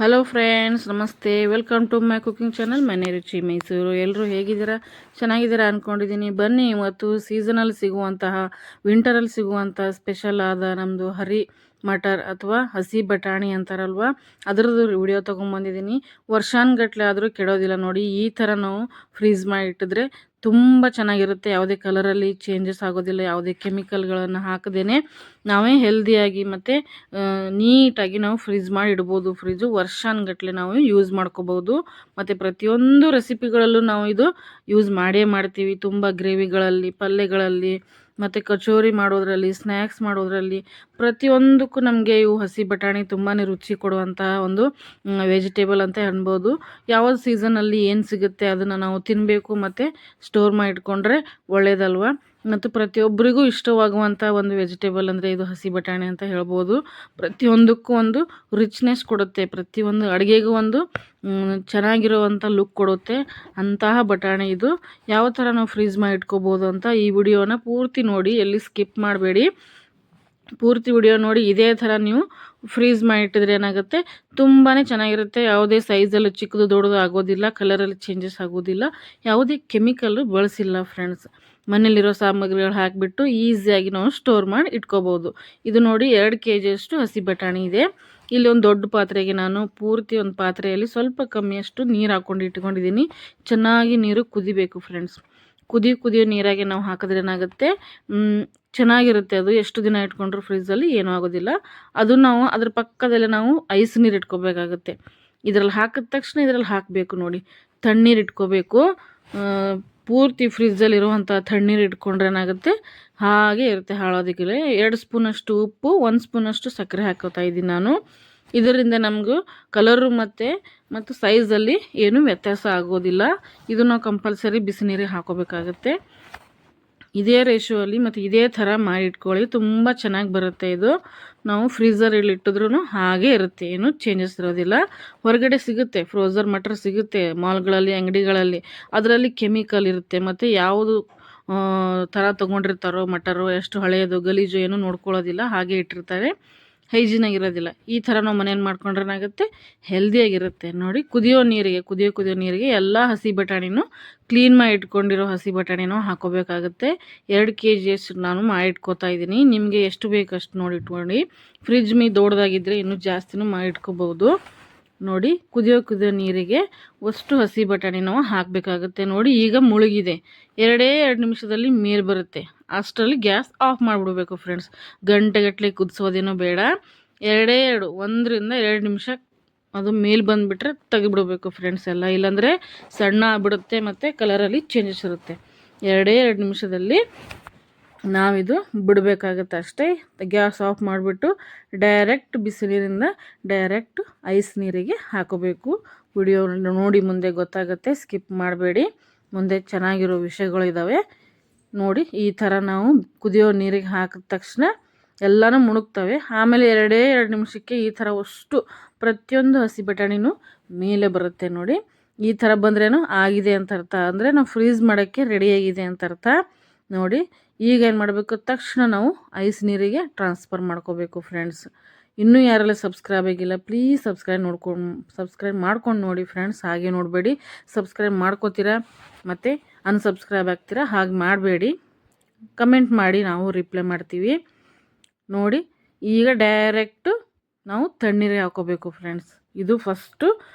Hello friends, ನಮಸ್ತೆ. Welcome to my cooking channel Mane Ruchi Mysuru. ಎಲ್ಲರೂ ಹೇಗಿದ್ದೀರಾ? ಚೆನ್ನಾಗಿದ್ದೀರಾ ಅಂದ್ಕೊಂಡಿದ್ದೀನಿ. ಬನ್ನಿ, ಇವತ್ತು ಸೀಸನಲ್ಲಿ ಸಿಗುವಂತಹ, ವಿಂಟರಲ್ಲಿ ಸಿಗುವಂಥ ಸ್ಪೆಷಲ್ ಆದ ನಮ್ಮದು ಹರಿ ಮಟರ್ ಅಥವಾ ಹಸಿ ಬಟಾಣಿ ಅಂತಾರಲ್ವ, ಅದರದ್ದು ವಿಡಿಯೋ ತೊಗೊಂಬಂದಿದ್ದೀನಿ. ವರ್ಷಾನುಗಟ್ಲೆ ಆದರೂ ಕೆಡೋದಿಲ್ಲ ನೋಡಿ. ಈ ಥರ ನಾವು ಫ್ರೀಸ್ ಮಾಡಿ ಇಟ್ಟಿದ್ರೆ ತುಂಬ ಚೆನ್ನಾಗಿರುತ್ತೆ. ಯಾವುದೇ ಕಲರಲ್ಲಿ ಚೇಂಜಸ್ ಆಗೋದಿಲ್ಲ. ಯಾವುದೇ ಕೆಮಿಕಲ್ಗಳನ್ನು ಹಾಕದೇನೆ ನಾವೇ ಹೆಲ್ದಿಯಾಗಿ ಮತ್ತು ನೀಟಾಗಿ ನಾವು ಫ್ರೀಸ್ ಮಾಡಿ ಇಡ್ಬೋದು. ಫ್ರಿಜ್ಜು ವರ್ಷಾನುಗಟ್ಲೆ ನಾವು ಯೂಸ್ ಮಾಡ್ಕೋಬೋದು. ಮತ್ತು ಪ್ರತಿಯೊಂದು ರೆಸಿಪಿಗಳಲ್ಲೂ ನಾವು ಇದು ಯೂಸ್ ಮಾಡೇ ಮಾಡ್ತೀವಿ. ತುಂಬ ಗ್ರೇವಿಗಳಲ್ಲಿ, ಪಲ್ಯಗಳಲ್ಲಿ ಮತ್ತು ಕಚೋರಿ ಮಾಡೋದ್ರಲ್ಲಿ, ಸ್ನ್ಯಾಕ್ಸ್ ಮಾಡೋದ್ರಲ್ಲಿ, ಪ್ರತಿಯೊಂದಕ್ಕೂ ನಮಗೆ ಇವು ಹಸಿ ಬಟಾಣಿ ತುಂಬಾ ರುಚಿ ಕೊಡುವಂತಹ ಒಂದು ವೆಜಿಟೇಬಲ್ ಅಂತ ಅನ್ಬೋದು. ಯಾವ ಸೀಸನಲ್ಲಿ ಏನು ಸಿಗುತ್ತೆ ಅದನ್ನು ನಾವು ತಿನ್ನಬೇಕು ಮತ್ತು ಸ್ಟೋರ್ ಮಾಡಿ ಇಟ್ಕೊಂಡ್ರೆ ಒಳ್ಳೇದಲ್ವ. ಮತ್ತು ಪ್ರತಿಯೊಬ್ಬರಿಗೂ ಇಷ್ಟವಾಗುವಂಥ ಒಂದು ವೆಜಿಟೇಬಲ್ ಅಂದರೆ ಇದು ಹಸಿ ಬಟಾಣಿ ಅಂತ ಹೇಳ್ಬೋದು. ಪ್ರತಿಯೊಂದಕ್ಕೂ ಒಂದು ರಿಚ್ನೆಸ್ ಕೊಡುತ್ತೆ, ಪ್ರತಿಯೊಂದು ಅಡುಗೆಗೂ ಒಂದು ಚೆನ್ನಾಗಿರುವಂಥ ಲುಕ್ ಕೊಡುತ್ತೆ ಅಂತಹ ಬಟಾಣಿ ಇದು. ಯಾವ ಥರ ನಾವು ಫ್ರೀಸ್ ಮಾಡಿ ಇಟ್ಕೋಬೋದು ಅಂತ ಈ ವಿಡಿಯೋನ ಪೂರ್ತಿ ನೋಡಿ, ಎಲ್ಲಿ ಸ್ಕಿಪ್ ಮಾಡಬೇಡಿ. ಪೂರ್ತಿ ವಿಡಿಯೋ ನೋಡಿ. ಇದೇ ಥರ ನೀವು ಫ್ರೀಸ್ ಮಾಡಿಟ್ಟಿದ್ರೆ ಏನಾಗುತ್ತೆ, ತುಂಬಾ ಚೆನ್ನಾಗಿರುತ್ತೆ. ಯಾವುದೇ ಸೈಜಲ್ಲಿ ಚಿಕ್ಕದು ದೊಡ್ಡದು ಆಗೋದಿಲ್ಲ, ಕಲರಲ್ಲಿ ಚೇಂಜಸ್ ಆಗೋದಿಲ್ಲ, ಯಾವುದೇ ಕೆಮಿಕಲ್ಲು ಬಳಸಿಲ್ಲ ಫ್ರೆಂಡ್ಸ್. ಮನೇಲಿರೋ ಸಾಮಗ್ರಿಗಳು ಹಾಕಿಬಿಟ್ಟು ಈಸಿಯಾಗಿ ನಾವು ಸ್ಟೋರ್ ಮಾಡಿ ಇಟ್ಕೋಬೋದು. ಇದು ನೋಡಿ 2 kg ಅಷ್ಟು ಹಸಿ ಬಟಾಣಿ ಇದೆ. ಇಲ್ಲಿ ಒಂದು ದೊಡ್ಡ ಪಾತ್ರೆಗೆ ನಾನು ಪೂರ್ತಿ ಒಂದು ಪಾತ್ರೆಯಲ್ಲಿ ಸ್ವಲ್ಪ ಕಮ್ಮಿಯಷ್ಟು ನೀರು ಹಾಕ್ಕೊಂಡು ಇಟ್ಕೊಂಡಿದ್ದೀನಿ. ಚೆನ್ನಾಗಿ ನೀರು ಕುದಿಬೇಕು ಫ್ರೆಂಡ್ಸ್. ಕುದಿಯೋ ನೀರಾಗೆ ನಾವು ಹಾಕಿದ್ರೆ ಏನಾಗುತ್ತೆ, ಚೆನ್ನಾಗಿರುತ್ತೆ. ಅದು ಎಷ್ಟು ದಿನ ಇಟ್ಕೊಂಡ್ರು ಫ್ರಿಜ್ಜಲ್ಲಿ ಏನೂ ಆಗೋದಿಲ್ಲ. ಅದು ನಾವು ಅದ್ರ ಪಕ್ಕದಲ್ಲೇ ನಾವು ಐಸ್ ನೀರು ಇಟ್ಕೋಬೇಕಾಗುತ್ತೆ. ಇದರಲ್ಲಿ ಹಾಕಿದ ತಕ್ಷಣ ಇದರಲ್ಲಿ ಹಾಕಬೇಕು ನೋಡಿ, ತಣ್ಣೀರು ಇಟ್ಕೋಬೇಕು. ಪೂರ್ತಿ ಫ್ರಿಜ್ಜಲ್ಲಿರುವಂಥ ತಣ್ಣೀರು ಇಟ್ಕೊಂಡ್ರೆ ಏನಾಗುತ್ತೆ, ಹಾಗೆ ಇರುತ್ತೆ, ಹಾಳೋದಕ್ಕಿಲ್ಲ. 2 ಸ್ಪೂನಷ್ಟು ಉಪ್ಪು, 1 ಸ್ಪೂನಷ್ಟು ಸಕ್ಕರೆ ಹಾಕೋತಾ ಇದ್ದೀನಿ ನಾನು. ಇದರಿಂದ ನಮಗೂ ಕಲರು ಮತ್ತು ಸೈಜಲ್ಲಿ ಏನೂ ವ್ಯತ್ಯಾಸ ಆಗೋದಿಲ್ಲ. ಇದು ನಾವು ಕಂಪಲ್ಸರಿ ಬಿಸಿ ನೀರಿಗೆ ಹಾಕೋಬೇಕಾಗತ್ತೆ. ಇದೇ ರೇಷುವಲ್ಲಿ ಮತ್ತು ಇದೇ ಥರ ಮಾಡಿ ಇಟ್ಕೊಳ್ಳಿ, ತುಂಬ ಚೆನ್ನಾಗಿ ಬರುತ್ತೆ. ಇದು ನಾವು ಫ್ರೀಝರಲ್ಲಿ ಇಟ್ಟಿದ್ರೂ ಹಾಗೆ ಇರುತ್ತೆ, ಏನೂ ಚೇಂಜಸ್ ಇರೋದಿಲ್ಲ. ಹೊರಗಡೆ ಸಿಗುತ್ತೆ, ಫ್ರೋಝನ್ ಮಟರ್ ಸಿಗುತ್ತೆ ಮಾಲ್ಗಳಲ್ಲಿ, ಅಂಗಡಿಗಳಲ್ಲಿ. ಅದರಲ್ಲಿ ಕೆಮಿಕಲ್ ಇರುತ್ತೆ ಮತ್ತು ಯಾವುದು ಥರ ತೊಗೊಂಡಿರ್ತಾರೋ ಮಟರು, ಎಷ್ಟು ಹಳೆಯದು ಗಲೀಜು ಏನೂ ನೋಡ್ಕೊಳ್ಳೋದಿಲ್ಲ, ಹಾಗೆ ಇಟ್ಟಿರ್ತಾರೆ, ಹೈಜಿನಾಗಿರೋದಿಲ್ಲ. ಈ ಥರ ನಾವು ಮನೇಲಿ ಮಾಡ್ಕೊಂಡ್ರೆ ಏನಾಗುತ್ತೆ, ಹೆಲ್ದಿಯಾಗಿರುತ್ತೆ ನೋಡಿ. ಕುದಿಯೋ ನೀರಿಗೆ ಎಲ್ಲ ಹಸಿ ಬಟಾಣಿನೂ ಕ್ಲೀನ್ ಮಾಡಿ ಇಟ್ಕೊಂಡಿರೋ ಹಸಿ ಬಟಾಣಿನೂ ಹಾಕೋಬೇಕಾಗುತ್ತೆ. 2 kg ಅಷ್ಟು ನಾನು ಮಾಡಿ ಇಟ್ಕೋತಾ ಇದ್ದೀನಿ. ನಿಮಗೆ ಎಷ್ಟು ಬೇಕಷ್ಟು ನೋಡಿ ಇಟ್ಕೊಂಡು. ಫ್ರಿಜ್ ದೊಡ್ಡದಾಗಿದ್ದರೆ ಇನ್ನೂ ಜಾಸ್ತಿನೂ ಮಾಡಿ ಇಟ್ಕೋಬೋದು ನೋಡಿ. ಕುದಿಯೋ ನೀರಿಗೆ ಅಷ್ಟು ಹಸಿ ಬಟಾಣಿ ನಾವು ಹಾಕಬೇಕಾಗುತ್ತೆ ನೋಡಿ. ಈಗ ಮುಳುಗಿದೆ, 2 ನಿಮಿಷದಲ್ಲಿ ಮೇಲೆ ಬರುತ್ತೆ. ಅಷ್ಟರಲ್ಲಿ ಗ್ಯಾಸ್ ಆಫ್ ಮಾಡಿಬಿಡ್ಬೇಕು ಫ್ರೆಂಡ್ಸ್. ಗಂಟೆಗಟ್ಟಲೆ ಕುದಿಸೋದೇನೋ ಬೇಡ. 1 ರಿಂದ 2 ನಿಮಿಷ ಅದು ಮೇಲೆ ಬಂದುಬಿಟ್ರೆ ತೆಗಿಬಿಡ್ಬೇಕು ಫ್ರೆಂಡ್ಸ್ ಎಲ್ಲ. ಇಲ್ಲಾಂದರೆ ಸಣ್ಣ ಆಗಿಬಿಡುತ್ತೆ ಮತ್ತು ಕಲರಲ್ಲಿ ಚೇಂಜಸ್ ಇರುತ್ತೆ. 2 ನಿಮಿಷದಲ್ಲಿ ನಾವಿದು ಬಿಡಬೇಕಾಗತ್ತೆ ಅಷ್ಟೇ. ಗ್ಯಾಸ್ ಆಫ್ ಮಾಡಿಬಿಟ್ಟು ಡೈರೆಕ್ಟ್ ಬಿಸಿನೀರಿಂದ ಡೈರೆಕ್ಟ್ ಐಸ್ ನೀರಿಗೆ ಹಾಕೋಬೇಕು. ವಿಡಿಯೋ ನೋಡಿ ಮುಂದೆ ಗೊತ್ತಾಗುತ್ತೆ, ಸ್ಕಿಪ್ ಮಾಡಬೇಡಿ. ಮುಂದೆ ಚೆನ್ನಾಗಿರೋ ವಿಷಯಗಳು ಇದ್ದಾವೆ ನೋಡಿ. ಈ ಥರ ನಾವು ಕುದಿಯೋ ನೀರಿಗೆ ಹಾಕಿದ ತಕ್ಷಣ ಎಲ್ಲನೂ ಮುಣುಗ್ತವೆ. ಆಮೇಲೆ 2 ನಿಮಿಷಕ್ಕೆ ಈ ಥರ ಅಷ್ಟು ಪ್ರತಿಯೊಂದು ಹಸಿ ಬಟಾಣಿನೂ ಮೇಲೆ ಬರುತ್ತೆ ನೋಡಿ. ಈ ಥರ ಬಂದ್ರೇನು ಆಗಿದೆ ಅಂತ ಅರ್ಥ, ಅಂದರೆ ನಾವು ಫ್ರೀಸ್ ಮಾಡೋಕ್ಕೆ ರೆಡಿಯಾಗಿದೆ ಅಂತ ಅರ್ಥ ನೋಡಿ. ಈಗ ಏನು ಮಾಡಬೇಕು, ತಕ್ಷಣ ನಾವು ಐಸ್ ನೀರಿಗೆ ಟ್ರಾನ್ಸ್ಫರ್ ಮಾಡ್ಕೋಬೇಕು ಫ್ರೆಂಡ್ಸ್. ಇನ್ನೂ ಯಾರೆಲ್ಲ ಸಬ್ಸ್ಕ್ರೈಬ್ ಆಗಿಲ್ಲ ಪ್ಲೀಸ್ ಸಬ್ಸ್ಕ್ರೈಬ್ ಮಾಡ್ಕೊಂಡು ನೋಡಿ ಫ್ರೆಂಡ್ಸ್. ಹಾಗೆ ನೋಡಬೇಡಿ, ಸಬ್ಸ್ಕ್ರೈಬ್ ಮಾಡ್ಕೋತೀರಾ ಮತ್ತು ಅನ್ಸಬ್ಸ್ಕ್ರೈಬ್ ಆಗ್ತೀರಾ, ಹಾಗೆ ಮಾಡಬೇಡಿ. ಕಮೆಂಟ್ ಮಾಡಿ, ನಾವು ರಿಪ್ಲೈ ಮಾಡ್ತೀವಿ ನೋಡಿ. ಈಗ ಡೈರೆಕ್ಟು ನಾವು ತಣ್ಣೀರಿಗೆ ಹಾಕೋಬೇಕು ಫ್ರೆಂಡ್ಸ್. ಇದು ಫಸ್ಟು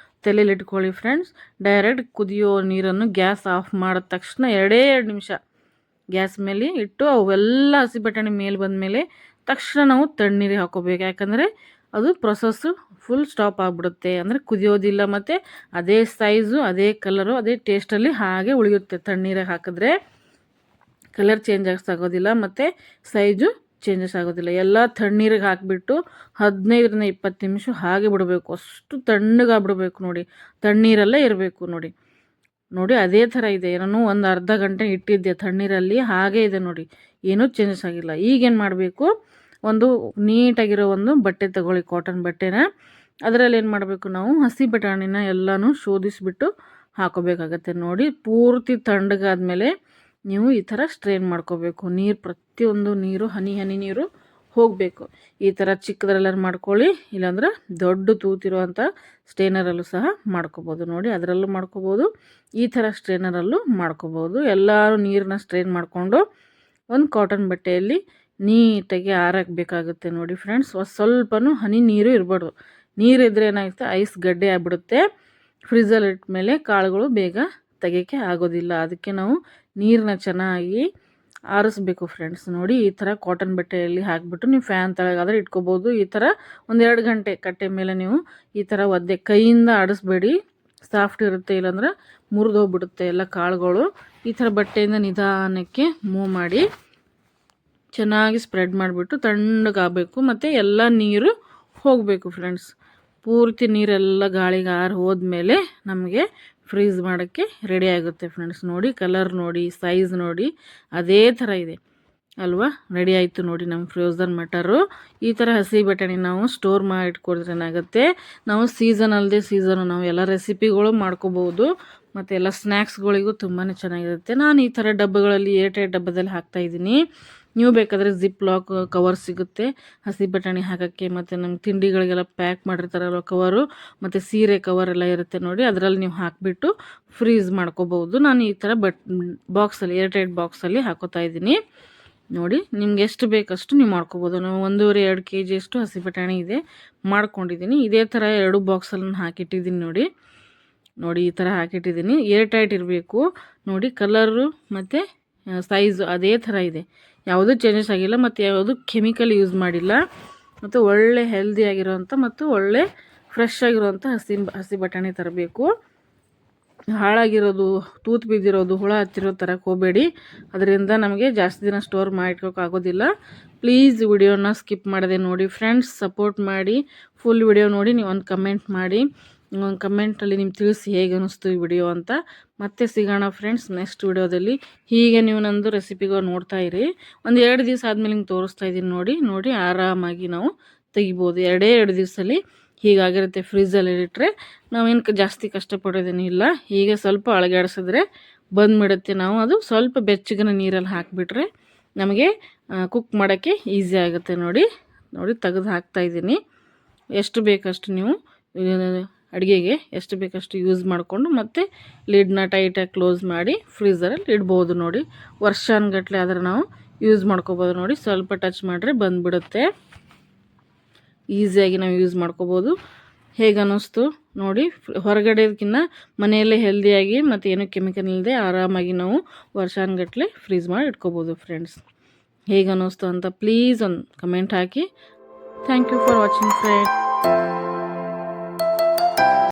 ತಲೆಯಲ್ಲಿ ಇಟ್ಕೊಳ್ಳಿ ಫ್ರೆಂಡ್ಸ್. ಡೈರೆಕ್ಟ್ ಕುದಿಯೋ ನೀರನ್ನು ಗ್ಯಾಸ್ ಆಫ್ ಮಾಡಿದ ತಕ್ಷಣ 2 ನಿಮಿಷ ಗ್ಯಾಸ್ ಮೇಲೆ ಇಟ್ಟು ಅವೆಲ್ಲ ಹಸಿ ಬಟಾಣಿ ಮೇಲೆ ಬಂದಮೇಲೆ ತಕ್ಷಣ ನಾವು ತಣ್ಣೀರಿಗೆ ಹಾಕೋಬೇಕು. ಯಾಕಂದರೆ ಅದು ಪ್ರೊಸೆಸ್ಸು ಫುಲ್ ಸ್ಟಾಪ್ ಆಗಿಬಿಡುತ್ತೆ, ಅಂದರೆ ಕುದಿಯೋದಿಲ್ಲ ಮತ್ತು ಅದೇ ಸೈಜು, ಅದೇ ಕಲರು, ಅದೇ ಟೇಸ್ಟಲ್ಲಿ ಹಾಗೆ ಉಳಿಯುತ್ತೆ. ತಣ್ಣೀರಿಗೆ ಹಾಕಿದ್ರೆ ಕಲರ್ ಚೇಂಜ್ ಆಗೋದಿಲ್ಲ ಮತ್ತು ಸೈಜು ಚೇಂಜಸ್ ಆಗೋದಿಲ್ಲ. ಎಲ್ಲ ತಣ್ಣೀರಿಗೆ ಹಾಕಿಬಿಟ್ಟು 15 ರಿಂದ 20 ನಿಮಿಷ ಹಾಗೆ ಬಿಡಬೇಕು. ಅಷ್ಟು ತಣ್ಣಗಾಗ್ಬಿಡ್ಬೇಕು ನೋಡಿ, ತಣ್ಣೀರಲ್ಲೇ ಇರಬೇಕು ನೋಡಿ. ಅದೇ ಥರ ಇದೆ. ನಾನು ಒಂದು ಅರ್ಧ ಗಂಟೆ ಇಟ್ಟಿದ್ದೆ ತಣ್ಣೀರಲ್ಲಿ, ಹಾಗೇ ಇದೆ ನೋಡಿ, ಏನೂ ಚೇಂಜಸ್ ಆಗಿಲ್ಲ. ಈಗೇನು ಮಾಡಬೇಕು, ಒಂದು ನೀಟಾಗಿರೋ ಒಂದು ಬಟ್ಟೆ ತಗೊಳ್ಳಿ, ಕಾಟನ್ ಬಟ್ಟೆನ. ಅದರಲ್ಲಿ ಏನು ಮಾಡಬೇಕು, ನಾವು ಹಸಿ ಬಟಾಣಿನ ಎಲ್ಲನೂ ಶೋಧಿಸಿಬಿಟ್ಟು ಹಾಕೋಬೇಕಾಗತ್ತೆ ನೋಡಿ. ಪೂರ್ತಿ ತಣ್ಣಗಾದ್ಮೇಲೆ ನೀವು ಈ ಥರ ಸ್ಟ್ರೈನ್ ಮಾಡ್ಕೋಬೇಕು. ಪ್ರತಿಯೊಂದು ನೀರು ಹನಿ ನೀರು ಹೋಗಬೇಕು. ಈ ಥರ ಚಿಕ್ಕದ್ರಲ್ಲಾರು ಮಾಡ್ಕೊಳ್ಳಿ, ಇಲ್ಲಾಂದ್ರೆ ದೊಡ್ಡ ತೂತಿರುವಂಥ ಸ್ಟ್ರೈನರಲ್ಲೂ ಸಹ ಮಾಡ್ಕೋಬೋದು. ನೋಡಿ ಅದರಲ್ಲೂ ಮಾಡ್ಕೋಬೋದು, ಈ ಥರ ಸ್ಟ್ರೈನರಲ್ಲೂ ಮಾಡ್ಕೋಬೋದು. ಎಲ್ಲರೂ ನೀರನ್ನ ಸ್ಟ್ರೈನ್ ಮಾಡಿಕೊಂಡು ಒಂದು ಕಾಟನ್ ಬಟ್ಟೆಯಲ್ಲಿ ನೀಟಾಗಿ ಆರಾಕಬೇಕಾಗುತ್ತೆ. ನೋಡಿ ಫ್ರೆಂಡ್ಸ್, ಸ್ವಲ್ಪನೂ ಹನಿ ನೀರು ಇರಬಾರ್ದು. ನೀರಿದ್ರೆ ಏನಾಗುತ್ತೆ, ಐಸ್ ಗಡ್ಡೆ ಆಗಿಬಿಡುತ್ತೆ. ಫ್ರಿಜ್ಜಲ್ಲಿ ಇಟ್ಟ ಮೇಲೆ ಕಾಳುಗಳು ಬೇಗ ತೆಗೆಯೋಕ್ಕೆ ಆಗೋದಿಲ್ಲ. ಅದಕ್ಕೆ ನಾವು ನೀರನ್ನ ಚೆನ್ನಾಗಿ ಆರಿಸ್ಬೇಕು ಫ್ರೆಂಡ್ಸ್. ನೋಡಿ ಈ ಥರ ಕಾಟನ್ ಬಟ್ಟೆಯಲ್ಲಿ ಹಾಕಿಬಿಟ್ಟು ನೀವು ಫ್ಯಾನ್ ತಳಗಾದರೆ ಇಟ್ಕೋಬೋದು. ಈ ಥರ 1-2 ಗಂಟೆ ಕಟ್ಟೆ ಮೇಲೆ ನೀವು ಈ ಥರ ಒದ್ದೆ ಕೈಯಿಂದ ಆಡಿಸ್ಬೇಡಿ, ಸಾಫ್ಟ್ ಇರುತ್ತೆ, ಇಲ್ಲಾಂದ್ರೆ ಮುರಿದೋಗ್ಬಿಡುತ್ತೆ ಎಲ್ಲ ಕಾಳುಗಳು. ಈ ಥರ ಬಟ್ಟೆಯಿಂದ ನಿಧಾನಕ್ಕೆ ಮೂವ್ ಮಾಡಿ ಚೆನ್ನಾಗಿ ಸ್ಪ್ರೆಡ್ ಮಾಡಿಬಿಟ್ಟು ತಣ್ಣಗಾಗಬೇಕು. ಮತ್ತು ಎಲ್ಲ ನೀರು ಹೋಗಬೇಕು ಫ್ರೆಂಡ್ಸ್. ಪೂರ್ತಿ ನೀರೆಲ್ಲ ಗಾಳಿಗೆ ಆರಿ ಹೋದ್ಮೇಲೆ ನಮಗೆ ಫ್ರೀಸ್ ಮಾಡೋಕ್ಕೆ ರೆಡಿ ಆಗುತ್ತೆ ಫ್ರೆಂಡ್ಸ್. ನೋಡಿ ಕಲರ್ ನೋಡಿ, ಸೈಜ್ ನೋಡಿ, ಅದೇ ಥರ ಇದೆ ಅಲ್ವಾ. ರೆಡಿ ಆಯಿತು ನೋಡಿ ನಮ್ಮ ಫ್ರೋಝನ್ ಮಟರು. ಈ ಥರ ಹಸಿ ಬಟಾಣಿ ನಾವು ಸ್ಟೋರ್ ಮಾಡಿ ಇಟ್ಕೊಳ್ದ್ರೆ ಏನಾಗುತ್ತೆ, ನಾವು ಸೀಸನ್ ಅಲ್ಲದೆ ಸೀಸನು ನಾವು ಎಲ್ಲ ರೆಸಿಪಿಗಳು ಮಾಡ್ಕೋಬೋದು. ಮತ್ತು ಎಲ್ಲ ಸ್ನ್ಯಾಕ್ಸ್ಗಳಿಗೂ ತುಂಬಾ ಚೆನ್ನಾಗಿರುತ್ತೆ. ನಾನು ಈ ಥರ ಡಬ್ಬಗಳಲ್ಲಿ ಏರ್ಟೈಟ್ ಡಬ್ಬದಲ್ಲಿ ಹಾಕ್ತಾಯಿದ್ದೀನಿ. ನೀವು ಬೇಕಾದರೆ ಜಿಪ್ ಲಾಕ್ ಕವರ್ ಸಿಗುತ್ತೆ ಹಸಿ ಬಟಾಣಿ ಹಾಕೋಕ್ಕೆ. ಮತ್ತು ನಮ್ಗೆ ತಿಂಡಿಗಳಿಗೆಲ್ಲ ಪ್ಯಾಕ್ ಮಾಡಿರ್ತಾರಲ್ವ ಕವರು, ಮತ್ತು ಸೀರೆ ಕವರ್ ಎಲ್ಲ ಇರುತ್ತೆ ನೋಡಿ, ಅದರಲ್ಲಿ ನೀವು ಹಾಕಿಬಿಟ್ಟು ಫ್ರೀಸ್ ಮಾಡ್ಕೋಬೋದು. ನಾನು ಈ ಥರ ಬಾಕ್ಸಲ್ಲಿ ಏರ್ಟೈಟ್ ಬಾಕ್ಸಲ್ಲಿ ಹಾಕೋತಾ ಇದ್ದೀನಿ. ನೋಡಿ ನಿಮ್ಗೆ ಎಷ್ಟು ಬೇಕಷ್ಟು ನೀವು ಮಾಡ್ಕೋಬೋದು. ನಾವು 1.5-2 kg ಅಷ್ಟು ಹಸಿ ಬಟಾಣಿ ಇದೆ ಮಾಡ್ಕೊಂಡಿದ್ದೀನಿ. ಇದೇ ಥರ 2 ಬಾಕ್ಸಲ್ಲಿ ಹಾಕಿಟ್ಟಿದ್ದೀನಿ. ನೋಡಿ ಈ ಥರ ಹಾಕಿಟ್ಟಿದ್ದೀನಿ. ಏರ್ಟೈಟ್ ಇರಬೇಕು ನೋಡಿ. ಕಲರು ಮತ್ತು ಸೈಜು ಅದೇ ಥರ ಇದೆ, ಯಾವುದೂ ಚೇಂಜಸ್ ಆಗಿಲ್ಲ, ಮತ್ತು ಯಾವುದು ಕೆಮಿಕಲ್ ಯೂಸ್ ಮಾಡಿಲ್ಲ. ಮತ್ತು ಒಳ್ಳೆ ಹೆಲ್ದಿ ಆಗಿರೋವಂಥ ಮತ್ತು ಒಳ್ಳೆ ಫ್ರೆಶ್ ಆಗಿರೋವಂಥ ಹಸಿ ಬಟಾಣಿ ತರಬೇಕು. ಹಾಳಾಗಿರೋದು, ತೂತು ಬಿದ್ದಿರೋದು, ಹುಳ ಹತ್ತಿರೋ ತರಕ್ಕೆ ಹೋಗಬೇಡಿ. ಅದರಿಂದ ನಮಗೆ ಜಾಸ್ತಿ ದಿನ ಸ್ಟೋರ್ ಮಾಡಿಟ್ಕೋಕ್ಕಾಗೋದಿಲ್ಲ. ಪ್ಲೀಸ್ ವಿಡಿಯೋನ ಸ್ಕಿಪ್ ಮಾಡದೆ ನೋಡಿ ಫ್ರೆಂಡ್ಸ್. ಸಪೋರ್ಟ್ ಮಾಡಿ, ಫುಲ್ ವಿಡಿಯೋ ನೋಡಿ. ನೀವು ಒಂದು ಕಮೆಂಟ್ ಮಾಡಿ, ಒಂದು ಕಮೆಂಟಲ್ಲಿ ನಿಮ್ಗೆ ತಿಳಿಸಿ ಹೇಗೆ ಅನ್ನಿಸ್ತು ಈ ವಿಡಿಯೋ ಅಂತ. ಮತ್ತೆ ಸಿಗೋಣ ಫ್ರೆಂಡ್ಸ್ ನೆಕ್ಸ್ಟ್ ವಿಡಿಯೋದಲ್ಲಿ. ಹೀಗೆ ನೀವು ನಂದು ರೆಸಿಪಿಗಳು ನೋಡ್ತಾ ಇರಿ. 1-2 ದಿವಸ ಆದಮೇಲೆ ನಿಮ್ಗೆ ತೋರಿಸ್ತಾ ಇದ್ದೀನಿ. ನೋಡಿ ಆರಾಮಾಗಿ ನಾವು ತೆಗಿಬೋದು. 2 ದಿವಸದಲ್ಲಿ ಹೀಗಾಗಿರುತ್ತೆ. ಫ್ರಿಜ್ಜಲ್ಲಿ ಇಟ್ಟರೆ ನಾವೇನು ಜಾಸ್ತಿ ಕಷ್ಟಪಡೋದೇನಿಲ್ಲ. ಹೀಗೆ ಸ್ವಲ್ಪ ಅಳಗಾಡಿಸಿದ್ರೆ ಬಂದುಬಿಡುತ್ತೆ. ನಾವು ಅದು ಸ್ವಲ್ಪ ಬೆಚ್ಚಗಿನ ನೀರಲ್ಲಿ ಹಾಕಿಬಿಟ್ರೆ ನಮಗೆ ಕುಕ್ ಮಾಡೋಕ್ಕೆ ಈಸಿ ಆಗುತ್ತೆ. ನೋಡಿ ತೆಗೆದು ಹಾಕ್ತಾಯಿದ್ದೀನಿ. ಎಷ್ಟು ಬೇಕಷ್ಟು ನೀವು ಅಡುಗೆಗೆ ಎಷ್ಟು ಬೇಕಷ್ಟು ಯೂಸ್ ಮಾಡಿಕೊಂಡು ಮತ್ತು ಲಿಡ್ನ ಟೈಟಾಗಿ ಕ್ಲೋಸ್ ಮಾಡಿ ಫ್ರೀಝರಲ್ಲಿ ಇಡ್ಬೋದು. ನೋಡಿ ವರ್ಷಾನುಗಟ್ಲೆ ಆದರೆ ನಾವು ಯೂಸ್ ಮಾಡ್ಕೋಬೋದು. ನೋಡಿ ಸ್ವಲ್ಪ ಟಚ್ ಮಾಡಿದ್ರೆ ಬಂದುಬಿಡುತ್ತೆ. ಈಸಿಯಾಗಿ ನಾವು ಯೂಸ್ ಮಾಡ್ಕೋಬೋದು. ಹೇಗೆ ಅನ್ನಿಸ್ತು ನೋಡಿ. ಹೊರಗಡೆದಕ್ಕಿಂತ ಮನೆಯಲ್ಲೇ ಹೆಲ್ದಿಯಾಗಿ ಮತ್ತು ಏನೂ ಕೆಮಿಕಲ್ ಇಲ್ಲದೆ ಆರಾಮಾಗಿ ನಾವು ವರ್ಷಾನುಗಟ್ಲೆ ಫ್ರೀಸ್ ಮಾಡಿ ಇಟ್ಕೋಬೋದು ಫ್ರೆಂಡ್ಸ್. ಹೇಗೆ ಅನ್ನಿಸ್ತು ಅಂತ ಪ್ಲೀಸ್ ಒಂದು ಕಮೆಂಟ್ ಹಾಕಿ. Thank you for watching friends.